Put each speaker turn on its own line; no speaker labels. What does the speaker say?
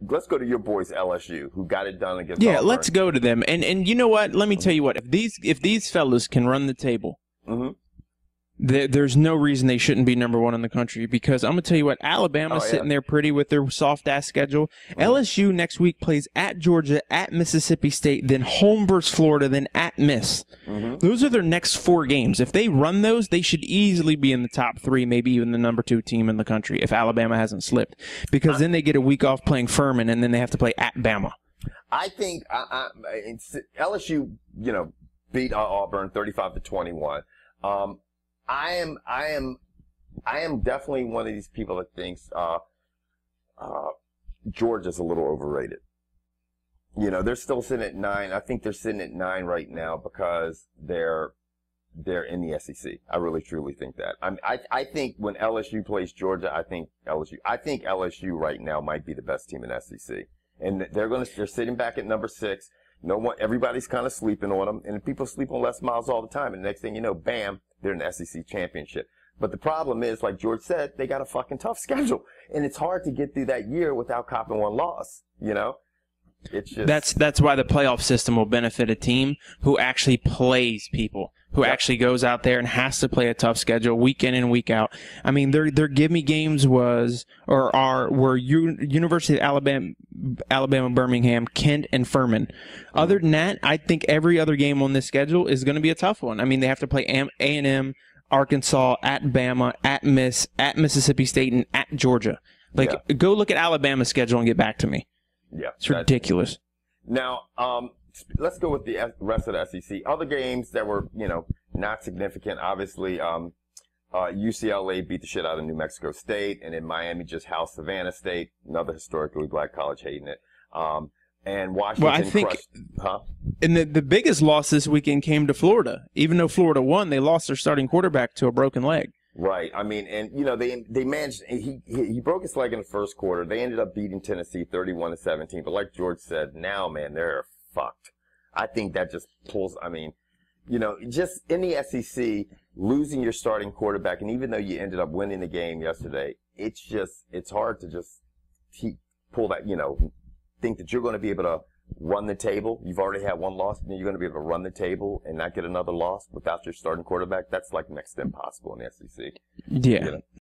let's go to your boys LSU, who got it done against.
Yeah,
Auburn.
let's go to them. And you know what? Let me tell you what. If these fellas can run the table, there's no reason they shouldn't be number one in the country, because I'm going to tell you what, Alabama's sitting there pretty with their soft-ass schedule. LSU next week plays at Georgia, at Mississippi State, then home versus Florida, then at Miss. Those are their next 4 games. If they run those, they should easily be in the top 3, maybe even the number 2 team in the country if Alabama hasn't slipped, because then they get a week off playing Furman, and then they have to play at Bama.
I think LSU, beat Auburn 35-21. I am definitely one of these people that thinks Georgia's a little overrated. They're still sitting at 9. I think they're sitting at 9 right now because they're in the SEC. I really truly think that. I think when LSU plays Georgia, I think LSU right now might be the best team in SEC, and they're sitting back at number 6. Everybody's kind of sleeping on them, and people sleep on Les Miles all the time. And the next thing you know, bam, they're in the SEC championship. But the problem is, like George said, they got a fucking tough schedule, and it's hard to get through that year without copping one loss. It's just
that's why the playoff system will benefit a team who actually plays people, who actually goes out there and has to play a tough schedule week in and week out. I mean, their give me games were University of Alabama, Birmingham, Kent, and Furman. Other than that, I think every other game on this schedule is going to be a tough one. I mean, they have to play A&M, Arkansas, at Bama, at Miss, at Mississippi State, and at Georgia. Go look at Alabama's schedule and get back to me.
Yeah,
it's ridiculous.
Now, let's go with the rest of the SEC. Other games that were, not significant. Obviously, UCLA beat the shit out of New Mexico State, and then Miami just housed Savannah State, another historically black college, hating it. And Washington
well, I think,
crushed.
And the biggest loss this weekend came to Florida. Even though Florida won, they lost their starting quarterback to a broken leg.
Right. I mean, and they managed. He broke his leg in the first quarter. They ended up beating Tennessee 31-17. But like George said, now man, they're fucked. I think that just pulls. I mean, just in the SEC, losing your starting quarterback, and even though you ended up winning the game yesterday, it's hard to just pull that. Think that you're going to be able to run the table. You've already had one loss, and you're going to be able to run the table and not get another loss without your starting quarterback. That's like next to impossible in the SEC.
Yeah.